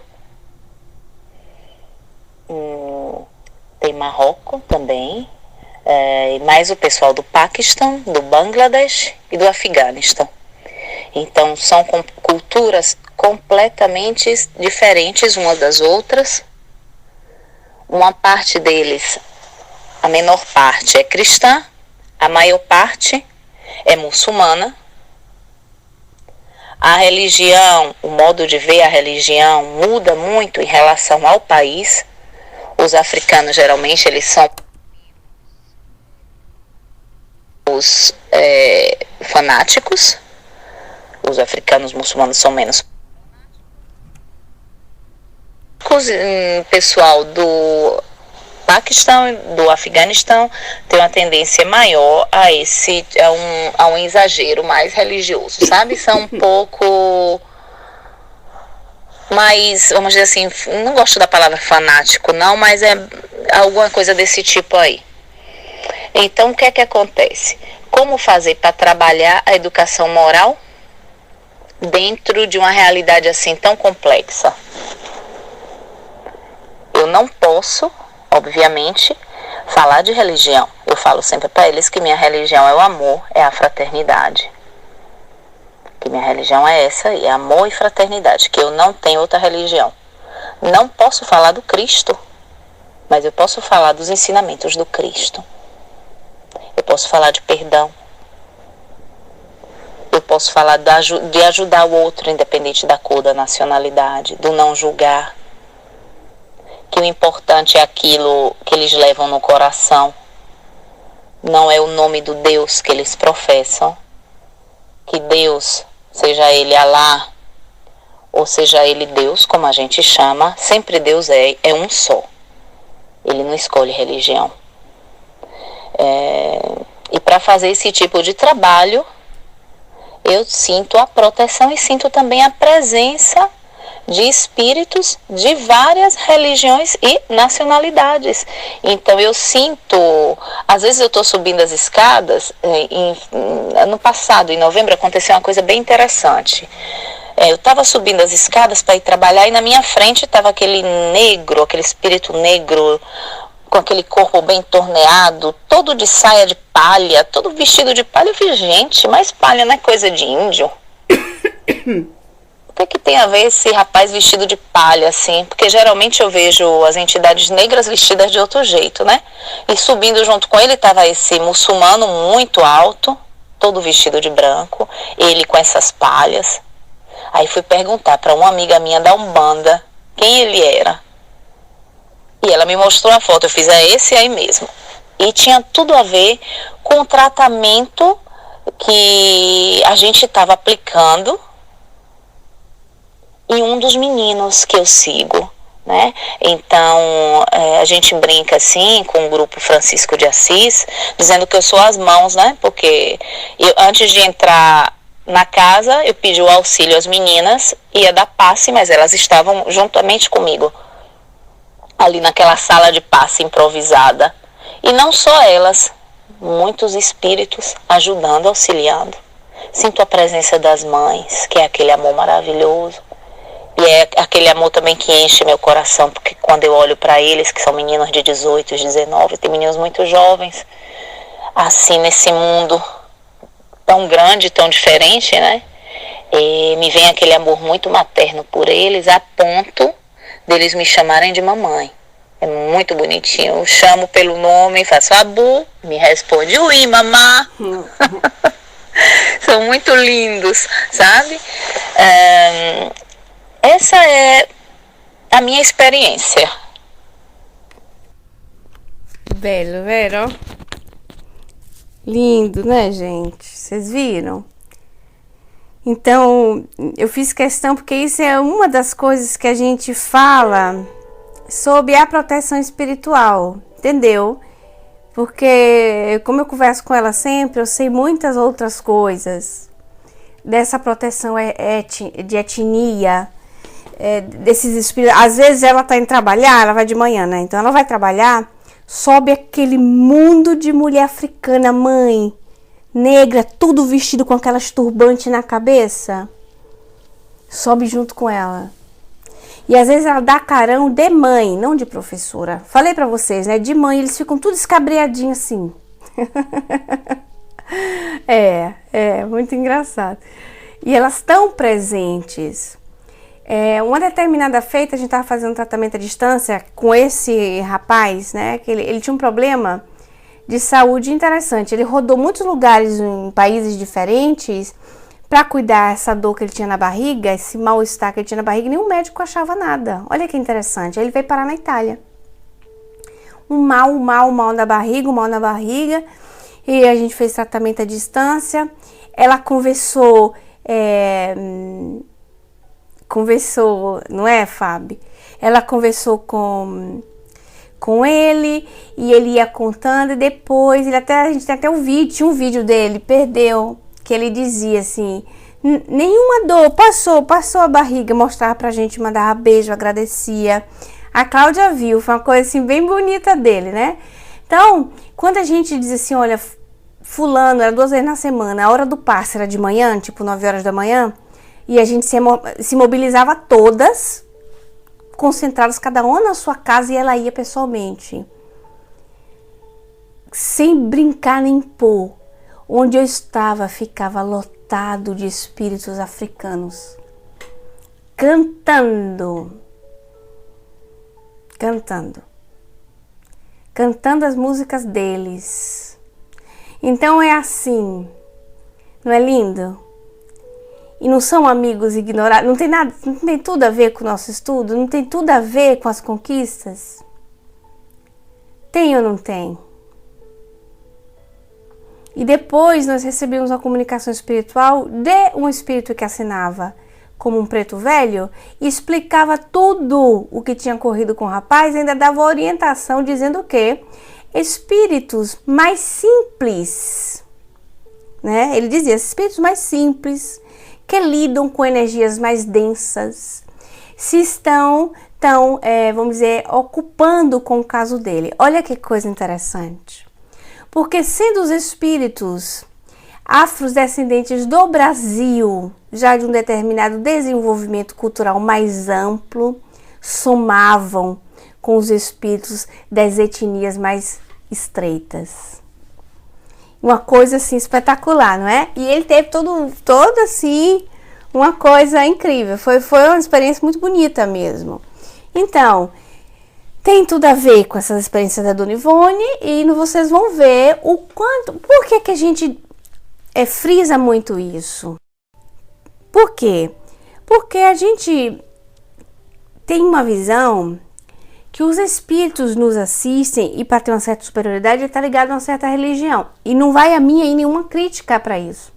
Tem Marrocos também. Mais o pessoal do Paquistão, do Bangladesh e do Afeganistão. Então, são culturas completamente diferentes umas das outras. Uma parte deles, a menor parte é cristã, a maior parte é muçulmana. A religião, o modo de ver a religião muda muito em relação ao país. Os africanos, geralmente, eles são os fanáticos. Os africanos muçulmanos são menos. O pessoal do Paquistão, do Afeganistão, tem uma tendência maior a um exagero mais religioso, sabe? São um pouco mais, vamos dizer assim, não gosto da palavra fanático não, mas é alguma coisa desse tipo aí. Então, o que é que acontece? Como fazer para trabalhar a educação moral dentro de uma realidade assim tão complexa? Eu não posso, obviamente, falar de religião. Eu falo sempre para eles que minha religião é o amor, é a fraternidade. Que minha religião é essa, é amor e fraternidade, que eu não tenho outra religião. Não posso falar do Cristo, mas eu posso falar dos ensinamentos do Cristo. Eu posso falar de perdão. Eu posso posso falar de ajudar o outro, independente da cor, da nacionalidade, do não julgar. Que o importante é aquilo que eles levam no coração. Não é o nome do Deus que eles professam. Que Deus, seja ele Alá, ou seja ele Deus, como a gente chama, sempre Deus é um só. Ele não escolhe religião. E para fazer esse tipo de trabalho, eu sinto a proteção e sinto também a presença de espíritos de várias religiões e nacionalidades. Então eu sinto, às vezes eu estou subindo as escadas, ano passado, em novembro, aconteceu uma coisa bem interessante. Eu estava subindo as escadas para ir trabalhar e na minha frente estava aquele negro, aquele espírito negro, com aquele corpo bem torneado, todo de saia de palha, todo vestido de palha. Eu falei, gente, mas palha não é coisa de índio? O que tem a ver esse rapaz vestido de palha, assim? Porque geralmente eu vejo as entidades negras vestidas de outro jeito, né? E subindo junto com ele estava esse muçulmano muito alto, todo vestido de branco, ele com essas palhas. Aí fui perguntar para uma amiga minha da Umbanda quem ele era. E ela me mostrou a foto, eu fiz, é esse aí mesmo. E tinha tudo a ver com o tratamento que a gente estava aplicando em um dos meninos que eu sigo, né? Então, a gente brinca assim com o grupo Francisco de Assis, dizendo que eu sou as mãos, né? Porque antes de entrar na casa, eu pedi o auxílio às meninas, ia dar passe, mas elas estavam juntamente comigo, ali naquela sala de passe improvisada. E não só elas, muitos espíritos ajudando, auxiliando. Sinto a presença das mães, que é aquele amor maravilhoso. E é aquele amor também que enche meu coração, porque quando eu olho para eles, que são meninos de 18, 19, tem meninos muito jovens, assim nesse mundo tão grande, tão diferente, né? E me vem aquele amor muito materno por eles, a ponto deles me chamarem de mamãe. É muito bonitinho. Eu chamo pelo nome, faço Abu, me responde ui, mamá. São muito lindos, sabe? Essa é a minha experiência. Belo, vero? Lindo, né, gente? Vocês viram? Então, eu fiz questão porque isso é uma das coisas que a gente fala sobre a proteção espiritual, entendeu? Porque, como eu converso com ela sempre, eu sei muitas outras coisas dessa proteção de etnia, desses espíritos. Às vezes ela tá indo trabalhar, ela vai de manhã, né? Então ela vai trabalhar, sobe aquele mundo de mulher africana, mãe, negra, tudo vestido com aquelas turbantes na cabeça, sobe junto com ela. E às vezes ela dá carão de mãe, não de professora. Falei pra vocês, né? De mãe, eles ficam tudo escabreadinhos assim. Muito engraçado. E elas estão presentes. Uma determinada feita, a gente estava fazendo um tratamento à distância com esse rapaz, né? Que ele tinha um problema de saúde interessante. Ele rodou muitos lugares em países diferentes para cuidar dessa dor que ele tinha na barriga, esse mal-estar que ele tinha na barriga, e nenhum médico achava nada. Olha que interessante. Aí ele veio parar na Itália. Um mal na barriga, e a gente fez tratamento à distância. Ela conversou, não é, Fábio? Ela conversou com ele, e ele ia contando, e depois, a gente tem até tinha um vídeo dele, perdeu, que ele dizia assim, nenhuma dor, passou a barriga, mostrava pra gente, mandava beijo, agradecia. A Cláudia viu, foi uma coisa assim bem bonita dele, né? Então, quando a gente diz assim, olha, fulano, era 2 vezes na semana, a hora do passe era de manhã, tipo 9 horas da manhã, e a gente se mobilizava todas, concentradas, cada uma na sua casa, e ela ia pessoalmente. Sem brincar nem pôr. Onde eu estava, ficava lotado de espíritos africanos. Cantando as músicas deles. Então é assim, não é lindo? e não são amigos ignorados? Não tem nada, não tem tudo a ver com o nosso estudo? Não tem tudo a ver com as conquistas? Tem ou não tem? E depois nós recebemos uma comunicação espiritual de um espírito que assinava como um preto velho e explicava tudo o que tinha ocorrido com o rapaz, ainda dava orientação dizendo que espíritos mais simples, né? Ele dizia, espíritos mais simples, que lidam com energias mais densas, se estão, vamos dizer, ocupando com o caso dele. Olha que coisa interessante. Porque sendo os espíritos afrodescendentes do Brasil, já de um determinado desenvolvimento cultural mais amplo, somavam com os espíritos das etnias mais estreitas. Uma coisa assim espetacular, não é? E ele teve todo assim, uma coisa incrível. Foi uma experiência muito bonita mesmo. Então, tem tudo a ver com essa experiência da Dona Ivone e vocês vão ver o quanto... Por que a gente frisa muito isso? Por quê? Porque a gente tem uma visão que os espíritos nos assistem e para ter uma certa superioridade ele está ligado a uma certa religião. E não vai a mim aí nenhuma crítica para isso.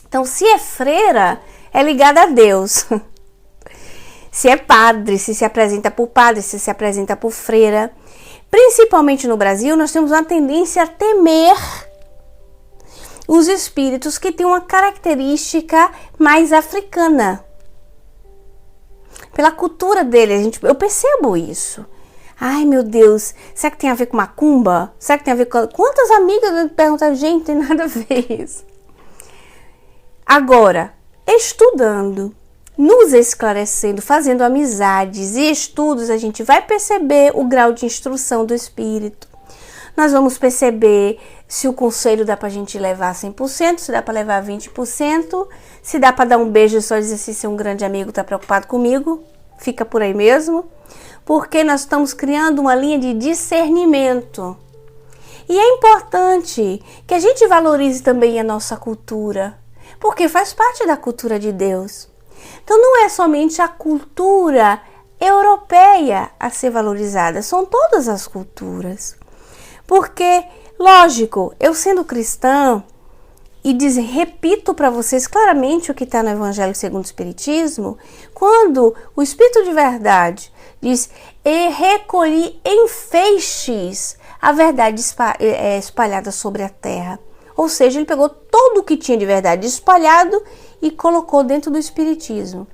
Então, se é freira, é ligada a Deus. Se é padre, se apresenta por padre, se apresenta por freira. Principalmente no Brasil, nós temos uma tendência a temer os espíritos que têm uma característica mais africana. Pela cultura dele, eu percebo isso. Ai, meu Deus, será que tem a ver com macumba? Será que tem a ver com... Quantas amigas me perguntam, gente, tem nada a ver isso. Agora, estudando, nos esclarecendo, fazendo amizades e estudos, a gente vai perceber o grau de instrução do espírito. Nós vamos perceber se o conselho dá pra gente levar 100%, se dá pra levar 20%, se dá pra dar um beijo e só dizer assim, se um grande amigo tá preocupado comigo, fica por aí mesmo. Porque nós estamos criando uma linha de discernimento. E é importante que a gente valorize também a nossa cultura, porque faz parte da cultura de Deus. Então não é somente a cultura europeia a ser valorizada, são todas as culturas. Porque, lógico, eu sendo cristã, e repito para vocês claramente o que está no Evangelho segundo o Espiritismo, quando o Espírito de verdade diz, e recolhi em feixes a verdade espalhada sobre a terra. Ou seja, ele pegou tudo o que tinha de verdade espalhado e colocou dentro do Espiritismo.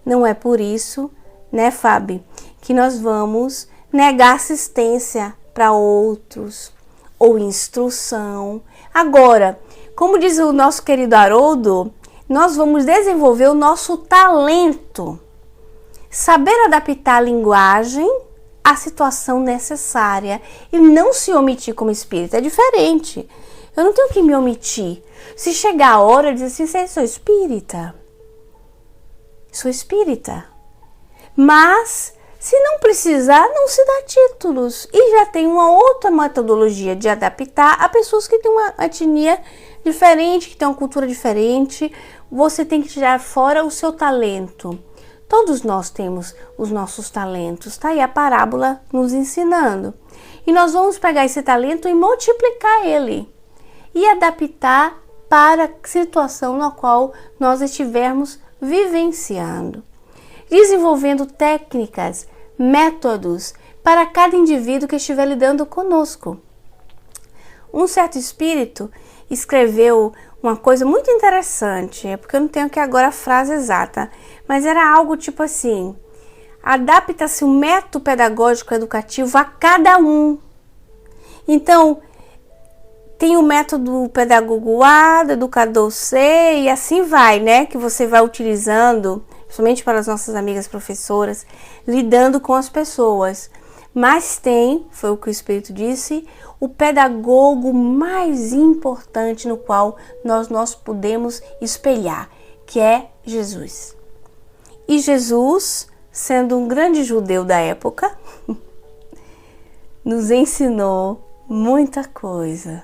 Não é por isso, né, Fábio, que nós vamos negar assistência para outros ou instrução. Agora, como diz o nosso querido Haroldo, nós vamos desenvolver o nosso talento. Saber adaptar a linguagem à situação necessária e não se omitir como espírito. É diferente. Eu não tenho que me omitir. Se chegar a hora de dizer assim, sou espírita. Sou espírita. Mas, se não precisar, não se dá títulos. E já tem uma outra metodologia de adaptar a pessoas que têm uma etnia diferente, que têm uma cultura diferente. Você tem que tirar fora o seu talento. Todos nós temos os nossos talentos. Está aí a parábola nos ensinando. E nós vamos pegar esse talento e multiplicar ele. E adaptar para a situação na qual nós estivermos vivenciando. Desenvolvendo técnicas, métodos para cada indivíduo que estiver lidando conosco. Um certo espírito escreveu uma coisa muito interessante, porque eu não tenho aqui agora a frase exata, mas era algo tipo assim, adapta-se o método pedagógico educativo a cada um. Então, tem o método pedagogo A, do educador C e assim vai, né? Que você vai utilizando, principalmente para as nossas amigas professoras, lidando com as pessoas. Mas tem, foi o que o Espírito disse, o pedagogo mais importante no qual nós podemos espelhar, que é Jesus. E Jesus, sendo um grande judeu da época, nos ensinou muita coisa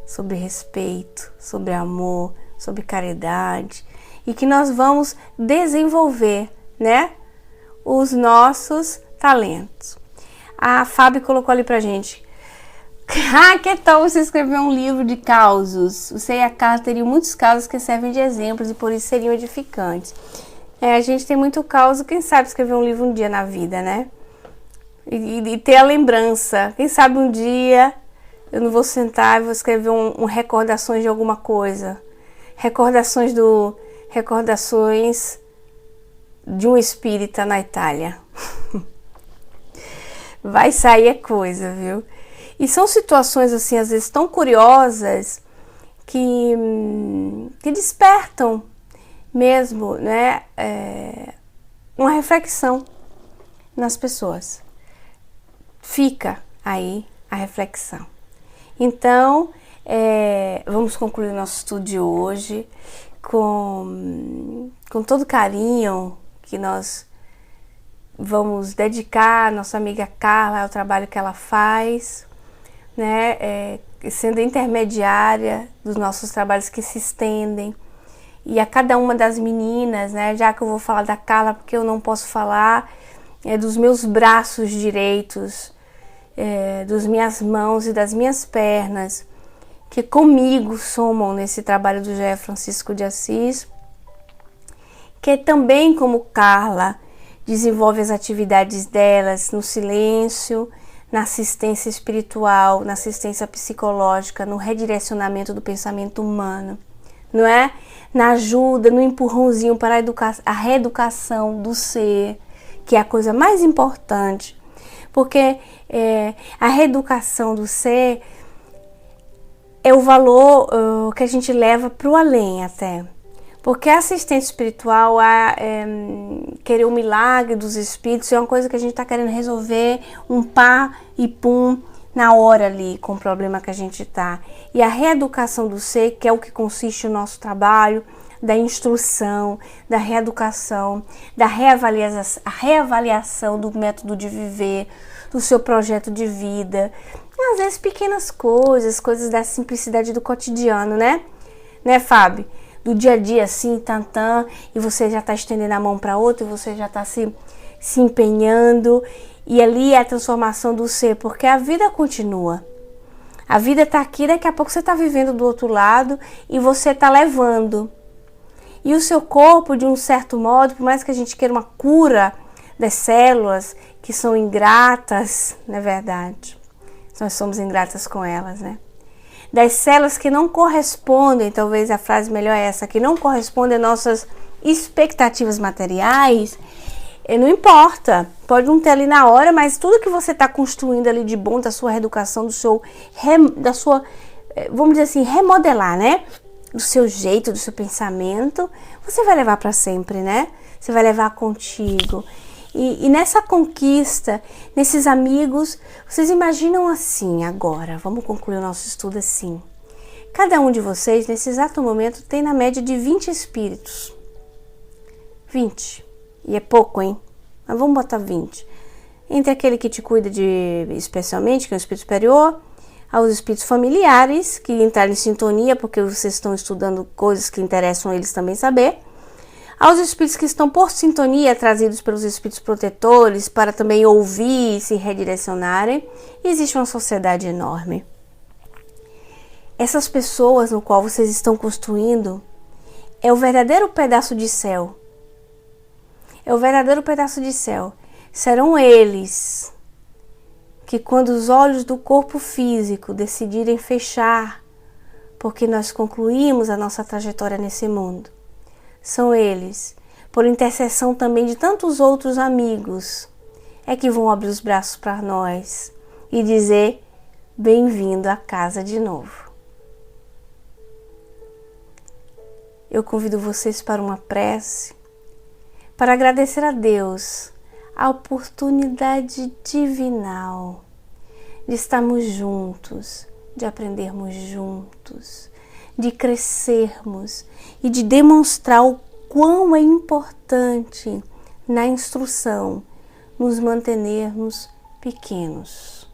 sobre respeito, sobre amor, sobre caridade e que nós vamos desenvolver, né, os nossos talentos. A Fábio colocou ali pra gente: que tal você escrever um livro de causos? Você e a Carla teriam muitos causos que servem de exemplos e por isso seriam edificantes. A gente tem muito caos, quem sabe escrever um livro um dia na vida, né? E ter a lembrança. Quem sabe um dia eu não vou sentar e vou escrever um recordações de alguma coisa. Recordações de um espírita na Itália. Vai sair coisa, viu? E são situações, assim, às vezes tão curiosas que despertam mesmo, né, uma reflexão nas pessoas. Fica aí a reflexão. Então, vamos concluir o nosso estudo de hoje com todo carinho que nós vamos dedicar a nossa amiga Carla ao trabalho que ela faz, né, sendo intermediária dos nossos trabalhos que se estendem, e a cada uma das meninas, né, já que eu vou falar da Carla porque eu não posso falar dos meus braços direitos, das minhas mãos e das minhas pernas, que comigo somam nesse trabalho do José Francisco de Assis, que também, como Carla, desenvolve as atividades delas no silêncio, na assistência espiritual, na assistência psicológica, no redirecionamento do pensamento humano, não é? Na ajuda, no empurrãozinho para a reeducação do ser, que é a coisa mais importante, porque a reeducação do ser é o valor que a gente leva para o além até. Porque a assistência espiritual, querer o milagre dos espíritos, é uma coisa que a gente está querendo resolver, um pá e pum, na hora ali, com o problema que a gente está. E a reeducação do ser, que é o que consiste o nosso trabalho, da instrução, da reeducação, da reavaliação do método de viver, do seu projeto de vida. Às vezes pequenas coisas da simplicidade do cotidiano, né? Né, Fábio? Do dia a dia, assim, tantã, e você já está estendendo a mão para outro, e você já está se empenhando, e ali é a transformação do ser, porque a vida continua. A vida está aqui, daqui a pouco você está vivendo do outro lado, e você está levando. E o seu corpo, de um certo modo, por mais que a gente queira uma cura das células, que são ingratas, não é verdade? Nós somos ingratas com elas, né? Das células que não correspondem, talvez a frase melhor é essa, que não correspondem às nossas expectativas materiais, não importa, pode não ter ali na hora, mas tudo que você está construindo ali de bom, da sua reeducação, da sua, vamos dizer assim, remodelar, né? Do seu jeito, do seu pensamento, você vai levar para sempre, né? Você vai levar contigo. E nessa conquista, nesses amigos, vocês imaginam assim agora, vamos concluir o nosso estudo assim. Cada um de vocês, nesse exato momento, tem na média de 20 espíritos. 20. E é pouco, hein? Mas vamos botar 20. Entre aquele que te cuida especialmente, que é o espírito superior, aos espíritos familiares, que entraram em sintonia, porque vocês estão estudando coisas que interessam eles também saber, aos espíritos que estão por sintonia, trazidos pelos espíritos protetores, para também ouvir e se redirecionarem, existe uma sociedade enorme. Essas pessoas no qual vocês estão construindo é o verdadeiro pedaço de céu. É o verdadeiro pedaço de céu. Serão eles que, quando os olhos do corpo físico decidirem fechar, porque nós concluímos a nossa trajetória nesse mundo, são eles, por intercessão também de tantos outros amigos, é que vão abrir os braços para nós e dizer: bem-vindo à casa de novo. Eu convido vocês para uma prece, para agradecer a Deus a oportunidade divinal de estarmos juntos, de aprendermos juntos, de crescermos e de demonstrar o quão é importante na instrução nos mantermos pequenos.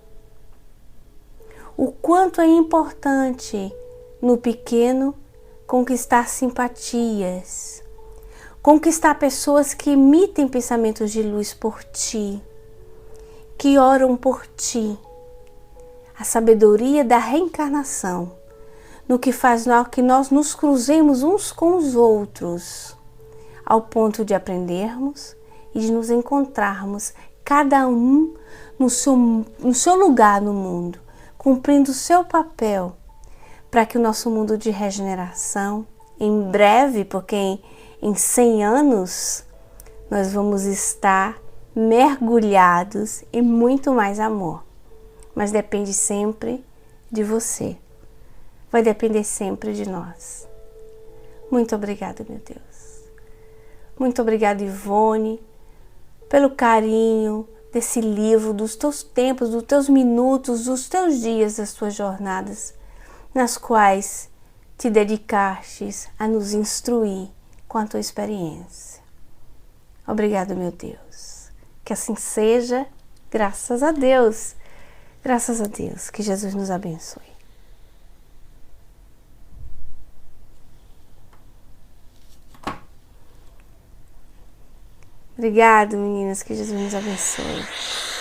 O quanto é importante no pequeno conquistar simpatias, conquistar pessoas que emitem pensamentos de luz por ti, que oram por ti. A sabedoria da reencarnação, no que faz que nós nos cruzemos uns com os outros, ao ponto de aprendermos e de nos encontrarmos, cada um no seu lugar no mundo, cumprindo o seu papel, para que o nosso mundo de regeneração, em breve, porque em 100 anos, nós vamos estar mergulhados em muito mais amor. Mas depende sempre de você. Vai depender sempre de nós. Muito obrigada, meu Deus. Muito obrigada, Ivone, pelo carinho desse livro, dos teus tempos, dos teus minutos, dos teus dias, das tuas jornadas, nas quais te dedicastes a nos instruir com a tua experiência. Obrigado, meu Deus. Que assim seja, graças a Deus. Graças a Deus. Que Jesus nos abençoe. Obrigado, meninas. Que Jesus nos abençoe.